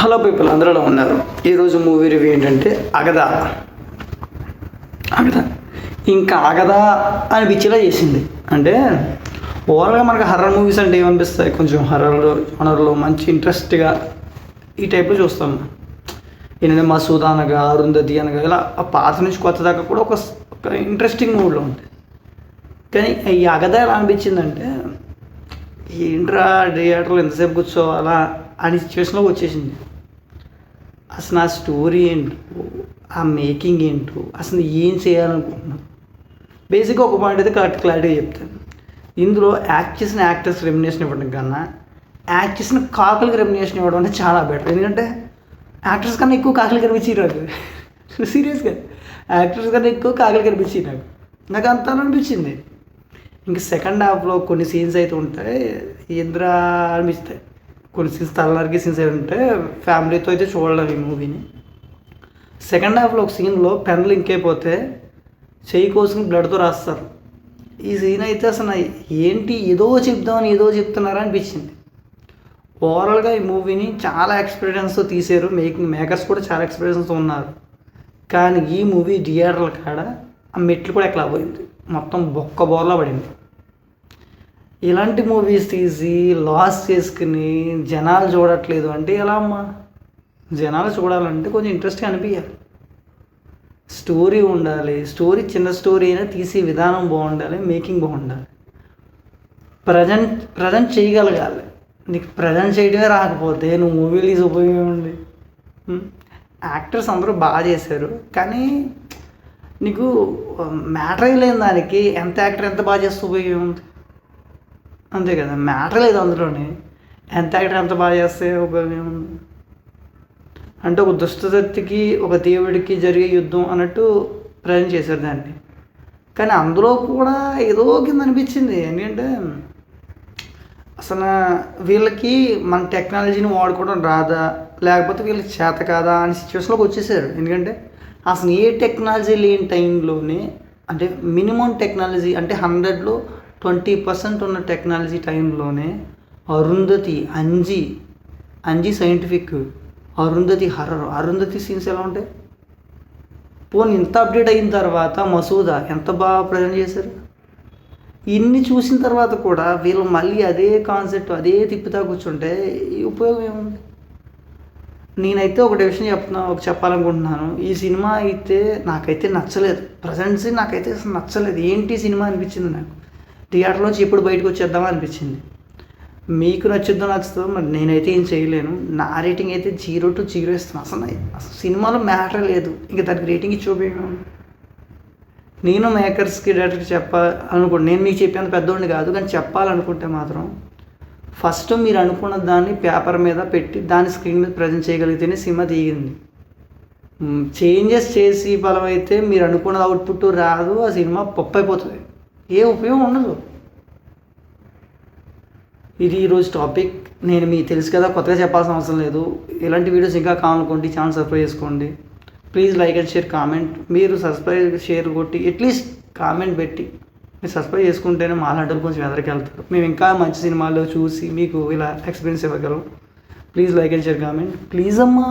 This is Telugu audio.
హలో పీపుల్, అందరూ ఎలా ఉన్నారు? ఈరోజు మూవీ రివ్యూ ఏంటంటే అగదా. అగదా ఇంకా అగదా అనిపించేలా చేసింది. అంటే ఓవరాల్గా మనకు హర్రర్ మూవీస్ అంటే ఏమనిపిస్తాయి? కొంచెం హర్రర్లో మంచి ఇంట్రెస్ట్గా ఈ టైప్లో చూస్తాం. ఏంటంటే మసూద్ అనగా, అరుంధతి అనగా, ఇలా ఆ పాత నుంచి కొత్త దాకా కూడా ఒక ఇంట్రెస్టింగ్ మూడ్లో ఉంటాయి. కానీ ఈ అగదా ఎలా అనిపించిందంటే, ఏంట్రా థియేటర్లో ఎంతసేపు కూర్చోవాలా అనే సిచ్యువేషన్లోకి వచ్చేసింది. అసలు ఆ స్టోరీ ఏంటో, ఆ మేకింగ్ ఏంటో, అసలు ఏం చేయాలనుకుంటున్నాం, బేసిక్గా ఒక పాయింట్ అయితే క్లారిటీగా చెప్తాను. ఇందులో యాక్ట్ చేసిన యాక్టర్స్ రెమ్యునేషన్ ఇవ్వడం కన్నా యాక్ట్ చేసిన కాకులకి రెమ్యునేషన్ ఇవ్వడం అంటే చాలా బెటర్. ఎందుకంటే యాక్టర్స్ కన్నా ఎక్కువ కాకులు కనిపించారు. సీరియస్గా యాక్టర్స్ కన్నా ఎక్కువ కాకులు కనిపించారు. నాకు అంత అనిపించింది. ఇంక సెకండ్ హాఫ్లో కొన్ని సీన్స్ అయితే ఉంటాయి, ఇంద్రా అనిపిస్తాయి. కొన్ని సీన్స్ తలనరికి సీన్స్ అయితే ఉంటాయి. ఫ్యామిలీతో అయితే చూడలేము ఈ మూవీని. సెకండ్ హాఫ్లో ఒక సీన్లో పెన్లు ఇంకైపోతే చెయ్యి కోసం బ్లడ్తో రాస్తారు. ఈ సీన్ అయితే అసలు ఏంటి, ఏదో చెప్తున్నారా అనిపించింది. ఓవరాల్గా ఈ మూవీని చాలా ఎక్స్పీరియన్స్తో తీసారు. మేకర్స్ కూడా చాలా ఎక్స్పీరియన్స్తో ఉన్నారు. కానీ ఈ మూవీ థియేటర్ల కాడ ఆ మెట్లు కూడా ఎక్కలా పోయింది, మొత్తం బొక్క బోర్లా పడింది. ఇలాంటి మూవీస్ తీసి లాస్ చేసుకుని జనాలు చూడట్లేదు అంటే ఎలా అమ్మా? జనాలు చూడాలంటే కొంచెం ఇంట్రెస్ట్గా అనిపించాలి, స్టోరీ ఉండాలి. చిన్న స్టోరీ అయినా తీసే విధానం బాగుండాలి, మేకింగ్ బాగుండాలి, ప్రజెంట్ చేయగలగాలి. నీకు ప్రజెంట్ చేయడమే రాకపోతే నువ్వు మూవీలు తీసి ఉపయోగం ఉంది. యాక్టర్స్ అందరూ బాగా చేశారు, కానీ నీకు మ్యాటర్ లేని దానికి ఎంత యాక్టర్ ఎంత బాగా చేస్తే ఉపయోగం ఉంది? అంతే కదా, మ్యాటర్ లేదు అందులోనే. ఎంత యాక్టర్ ఎంత బాగా చేస్తే ఉపయోగం ఉంది? అంటే ఒక దుష్టశక్తికి ఒక దేవుడికి జరిగే యుద్ధం అన్నట్టు ప్రజెంట్ చేశారు దాన్ని. కానీ అందులో కూడా ఏదో కింద అనిపించింది. ఎందుకంటే అసలు వీళ్ళకి మన టెక్నాలజీని వాడుకోవడం రాదా, లేకపోతే వీళ్ళకి చేత కాదా అనే సిచ్యువేషన్లోకి వచ్చేసారు. ఎందుకంటే అసలు ఏ టెక్నాలజీ లేని టైంలోనే, అంటే మినిమం టెక్నాలజీ అంటే 100లో 20% ఉన్న టెక్నాలజీ టైంలోనే Arundhati, Anji scientific, Arundhati horror. Arundhati scenes ఎలా ఉంటాయి? పోనీ ఇంత అప్డేట్ అయిన తర్వాత మసూదా ఎంత బాగా ప్రజెంట్ చేశారు. ఇన్ని చూసిన తర్వాత కూడా వీళ్ళు మళ్ళీ అదే కాన్సెప్ట్ అదే తిప్పుతా కూర్చుంటే ఈ ఉపయోగం ఏముంది? నేనైతే ఒకటి విషయం చెప్పాలనుకుంటున్నాను. ఈ సినిమా అయితే నాకైతే నచ్చలేదు. ప్రజెంట్స్ నాకైతే అసలు నచ్చలేదు. ఏంటి సినిమా అనిపించింది నాకు. థియేటర్లోంచి ఎప్పుడు బయటకు వచ్చేద్దామా అనిపించింది. మీకు నచ్చుతుందో మరి నేనైతే ఏం చేయలేను. నా రేటింగ్ అయితే 0 to 0 ఇస్తున్నాను. అసలు సినిమాలో మ్యాటర్ లేదు, ఇంకా దానికి రేటింగ్ ఇచ్చి ఉపయోగం. నేను మేకర్స్కి డైరెక్ట్గా చెప్పాలనుకుంటున్నాను. నేను మీకు చెప్పేంత పెద్దోడిని కాదు, కానీ చెప్పాలనుకుంటే మాత్రం ఫస్ట్ మీరు అనుకున్న దాన్ని పేపర్ మీద పెట్టి దాన్ని స్క్రీన్ మీద ప్రజెంట్ చేయగలిగితేనే సినిమా తీయింది. చేంజెస్ చేసి ఫలమైతే మీరు అనుకున్న అవుట్పుట్ రాదు, ఆ సినిమా పప్పు అయిపోతుంది, ఏ ఉపయోగం ఉండదు. ఇది ఈరోజు టాపిక్. నేను మీకు తెలుసు కదా, కొత్తగా చెప్పాల్సిన అవసరం లేదు. ఇలాంటి వీడియోస్ ఇంకా కావాలనుకోండి ఛానల్ సబ్స్క్రైబ్ చేసుకోండి. Please like and share, comment. మీరు సబ్స్క్రైబ్ షేర్ కొట్టి అట్లీస్ట్ కామెంట్ పెట్టి మీరు సబ్స్క్రైబ్ చేసుకుంటేనే మా లాంటి కొంచెం ఎదరికి వెళ్తారు. మేము ఇంకా మంచి సినిమాలు చూసి మీకు ఇలా ఎక్స్పీరియన్స్ ఇవ్వగలం. Please like and share, comment please అమ్మా.